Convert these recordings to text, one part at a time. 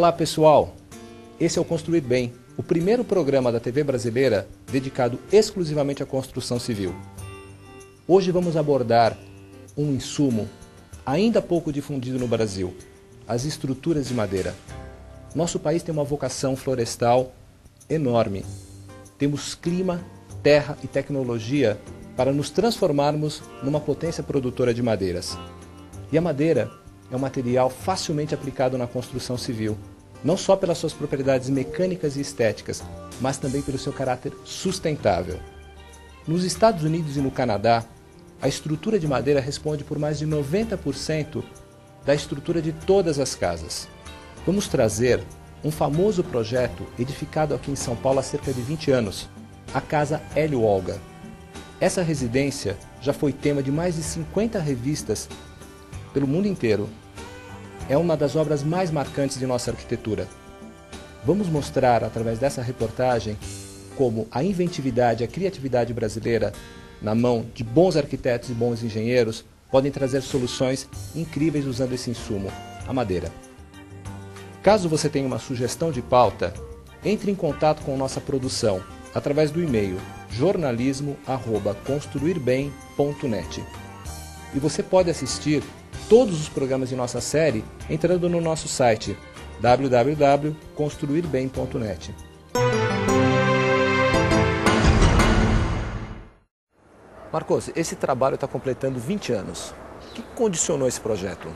Olá pessoal, esse é o Construir Bem, o primeiro programa da TV brasileira dedicado exclusivamente à construção civil. Hoje vamos abordar um insumo ainda pouco difundido no Brasil, as estruturas de madeira. Nosso país tem uma vocação florestal enorme. Temos clima, terra e tecnologia para nos transformarmos numa potência produtora de madeiras. E a madeira é um material facilmente aplicado na construção civil, não só pelas suas propriedades mecânicas e estéticas, mas também pelo seu caráter sustentável. Nos Estados Unidos e no Canadá, a estrutura de madeira responde por mais de 90% da estrutura de todas as casas. Vamos trazer um famoso projeto edificado aqui em São Paulo há cerca de 20 anos, a Casa Hélio Olga. Essa residência já foi tema de mais de 50 revistas pelo mundo inteiro. É uma das obras mais marcantes de nossa arquitetura. Vamos mostrar, através dessa reportagem, como a inventividade e a criatividade brasileira, na mão de bons arquitetos e bons engenheiros, podem trazer soluções incríveis usando esse insumo, a madeira. Caso você tenha uma sugestão de pauta, entre em contato com nossa produção através do e-mail jornalismo@construirbem.net. E você pode assistir todos os programas de nossa série entrando no nosso site www.construirbem.net. Marcos, esse trabalho está completando 20 anos. O que condicionou esse projeto?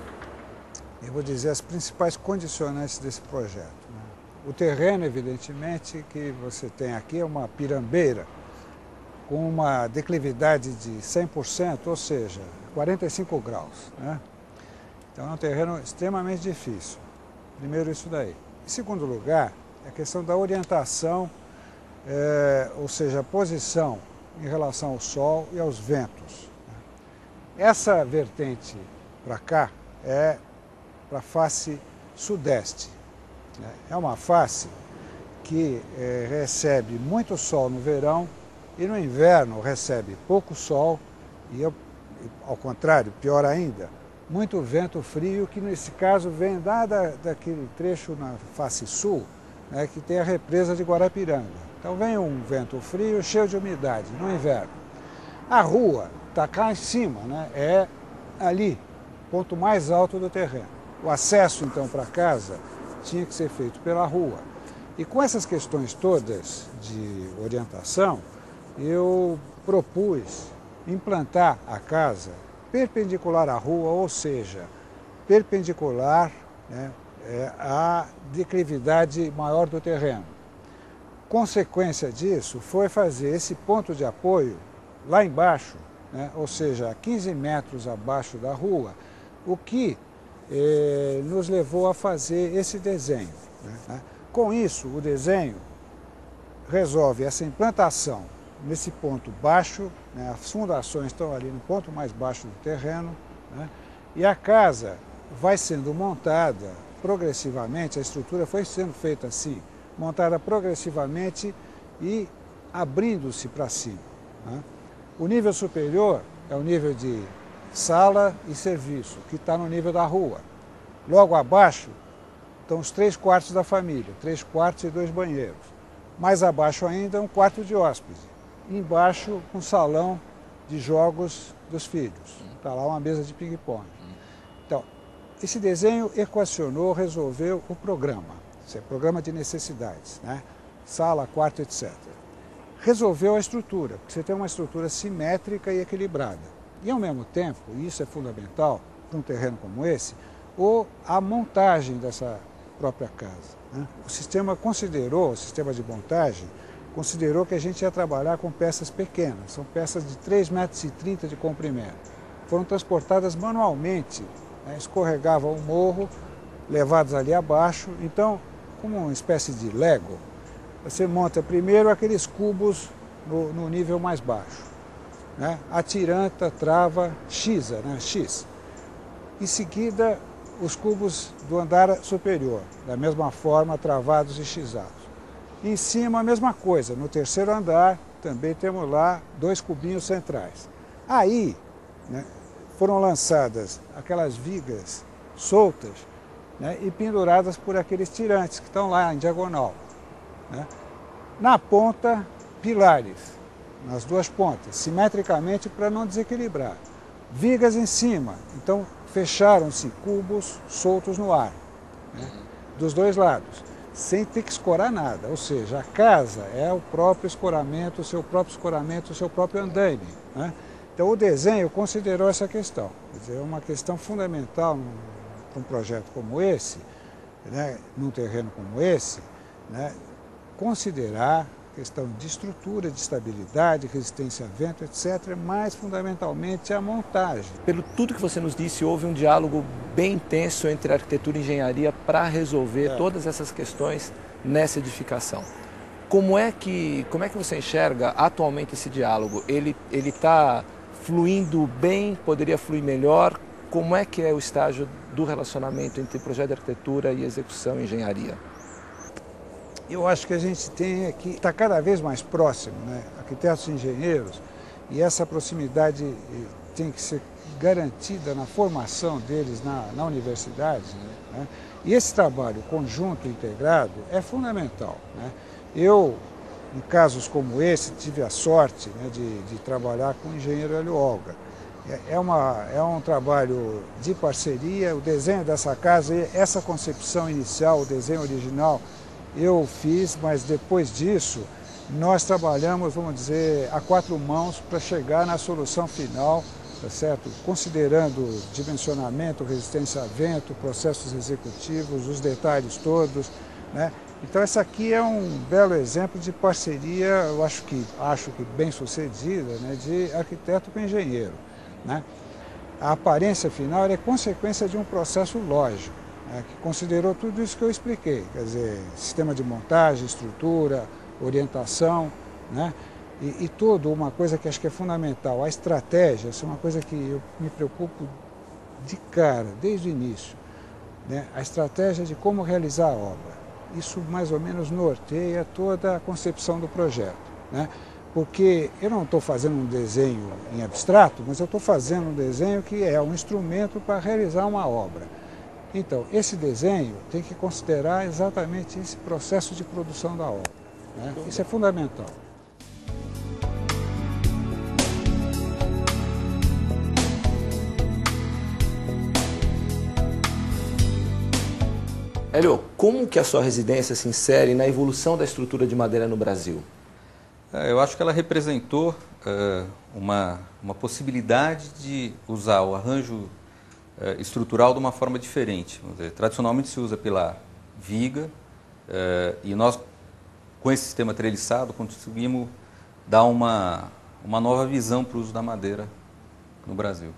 Eu vou dizer as principais condicionantes desse projeto. O terreno, evidentemente, que você tem aqui é uma pirambeira com uma declividade de 100%, ou seja, 45 graus. Então é um terreno extremamente difícil. Primeiro isso daí. Em segundo lugar, a questão da orientação, ou seja, a posição em relação ao sol e aos ventos. Essa vertente para cá é para a face sudeste. É uma face que recebe muito sol no verão e no inverno recebe pouco sol e, ao contrário, pior ainda, muito vento frio, que nesse caso vem daquele trecho na face sul, que tem a represa de Guarapiranga. Então vem um vento frio cheio de umidade no inverno. A rua está cá em cima, é ali, ponto mais alto do terreno. O acesso então para casa tinha que ser feito pela rua. E com essas questões todas de orientação, eu propus implantar a casa perpendicular à rua, ou seja, perpendicular à declividade maior do terreno. Consequência disso foi fazer esse ponto de apoio lá embaixo, ou seja, a 15 metros abaixo da rua, o que nos levou a fazer esse desenho. Com isso, o desenho resolve essa implantação nesse ponto baixo, as fundações estão ali no ponto mais baixo do terreno, e a casa vai sendo montada progressivamente, a estrutura foi sendo feita assim, montada progressivamente e abrindo-se para cima. O nível superior é o nível de sala e serviço, que está no nível da rua. Logo abaixo estão os 3 quartos da família, 3 quartos e 2 banheiros. Mais abaixo ainda, um quarto de hóspede. Embaixo, um salão de jogos dos filhos. Está lá uma mesa de ping-pong. Então, esse desenho equacionou, resolveu o programa. Esse é programa de necessidades, sala, quarto, etc. Resolveu a estrutura, porque você tem uma estrutura simétrica e equilibrada. E, ao mesmo tempo, e isso é fundamental para um terreno como esse, a montagem dessa própria casa. O sistema considerou, o sistema de montagem, considerou que a gente ia trabalhar com peças pequenas, são peças de 3,30 metros de comprimento. Foram transportadas manualmente, escorregavam o morro, levadas ali abaixo. Então, como uma espécie de Lego, você monta primeiro aqueles cubos no nível mais baixo. A tiranta, trava, X. Em seguida, os cubos do andar superior, da mesma forma, travados e xizados. Em cima, a mesma coisa. No terceiro andar, também temos lá 2 cubinhos centrais. Aí, foram lançadas aquelas vigas soltas né, e penduradas por aqueles tirantes que estão lá em diagonal, né. Na ponta, pilares, nas duas pontas, simetricamente para não desequilibrar. Vigas em cima, então fecharam-se cubos soltos no ar, né, dos dois lados, sem ter que escorar nada. Ou seja, a casa é o próprio escoramento, o seu próprio andaime, né? Então o desenho considerou essa questão. Quer dizer, é uma questão fundamental para um projeto como esse, né, num terreno como esse, né, considerar questão de estrutura, de estabilidade, resistência a vento, etc., mas fundamentalmente a montagem. Pelo tudo que você nos disse, houve um diálogo bem intenso entre arquitetura e engenharia para resolver todas essas questões nessa edificação. Como é que você enxerga atualmente esse diálogo? Ele está fluindo bem? Poderia fluir melhor? Como é que é o estágio do relacionamento entre projeto de arquitetura e execução e engenharia? Eu acho que a gente tem que estar cada vez mais próximo, né? Arquitetos e engenheiros, e essa proximidade tem que ser garantida na formação deles na universidade, né? E esse trabalho conjunto, integrado, é fundamental, né? Eu, em casos como esse, tive a sorte, né, de trabalhar com o engenheiro Hélio Olga. É um trabalho de parceria, o desenho dessa casa, essa concepção inicial, o desenho original, eu fiz, mas depois disso nós trabalhamos, vamos dizer, a quatro mãos para chegar na solução final, tá certo? Considerando dimensionamento, resistência a vento, processos executivos, os detalhes todos, né? Então essa aqui é um belo exemplo de parceria, eu acho que bem sucedida, né, de arquiteto com engenheiro, né? A aparência final é consequência de um processo lógico, né, que considerou tudo isso que eu expliquei, quer dizer, sistema de montagem, estrutura, orientação, né? E tudo, uma coisa que acho que é fundamental, a estratégia, essa é uma coisa que eu me preocupo de cara, desde o início, né? A estratégia de como realizar a obra. Isso mais ou menos norteia toda a concepção do projeto, né? Porque eu não estou fazendo um desenho em abstrato, mas eu estou fazendo um desenho que é um instrumento para realizar uma obra. Então, esse desenho tem que considerar exatamente esse processo de produção da obra, né? Isso é fundamental. Hélio, como que a sua residência se insere na evolução da estrutura de madeira no Brasil? Eu acho que ela representou uma possibilidade de usar o arranjo estrutural de uma forma diferente. Vamos dizer, tradicionalmente se usa pilar viga e nós, com esse sistema treliçado, conseguimos dar uma nova visão para o uso da madeira no Brasil.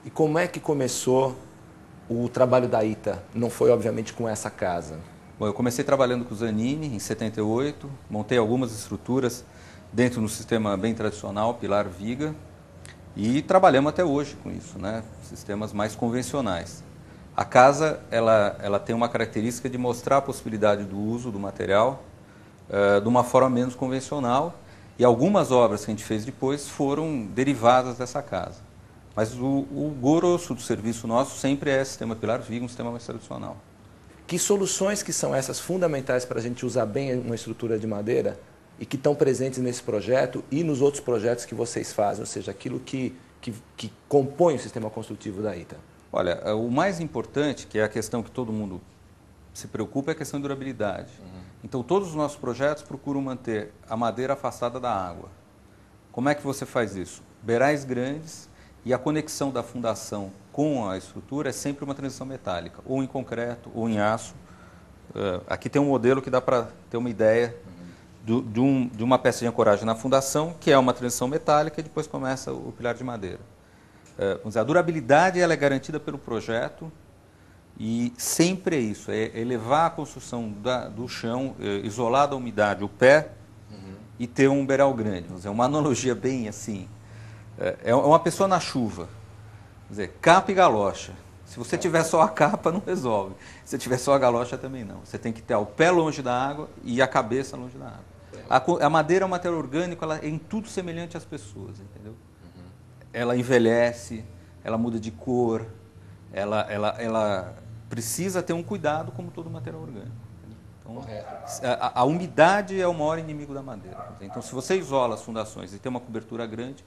E como é que começou o trabalho da ITA? Não foi, obviamente, com essa casa. Bom, eu comecei trabalhando com o Zanini em 78, montei algumas estruturas dentro do sistema bem tradicional, pilar viga, e trabalhamos até hoje com isso, né? Sistemas mais convencionais. A casa ela tem uma característica de mostrar a possibilidade do uso do material de uma forma menos convencional, e algumas obras que a gente fez depois foram derivadas dessa casa. Mas o grosso do serviço nosso sempre é sistema pilar viga, um sistema mais tradicional. Que soluções que são essas fundamentais para a gente usar bem uma estrutura de madeira e que estão presentes nesse projeto e nos outros projetos que vocês fazem, ou seja, aquilo que compõe o sistema construtivo da ITA? Olha, o mais importante, que é a questão que todo mundo se preocupa, é a questão de durabilidade. Então, todos os nossos projetos procuram manter a madeira afastada da água. Como é que você faz isso? Beirais grandes, e a conexão da fundação com a estrutura é sempre uma transição metálica, ou em concreto, ou em aço. Aqui tem um modelo que dá para ter uma ideia de uma peça de ancoragem na fundação, que é uma transição metálica, e depois começa o pilar de madeira. Vamos dizer, a durabilidade ela é garantida pelo projeto, e sempre é isso, é elevar a construção do chão, isolar da umidade o pé, e ter um beiral grande. Vamos dizer, uma analogia bem assim. É uma pessoa na chuva, quer dizer, capa e galocha. Se você tiver só a capa, não resolve. Se tiver só a galocha, também não. Você tem que ter o pé longe da água e a cabeça longe da água. A madeira é um material orgânico, ela é em tudo semelhante às pessoas, entendeu? Ela envelhece, ela muda de cor, ela precisa ter um cuidado como todo material orgânico. Então, a umidade é o maior inimigo da madeira. Então, se você isola as fundações e tem uma cobertura grande,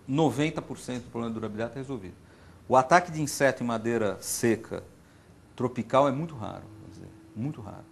90% do problema de durabilidade está resolvido. O ataque de inseto em madeira seca, tropical, é muito raro. Quer dizer, muito raro.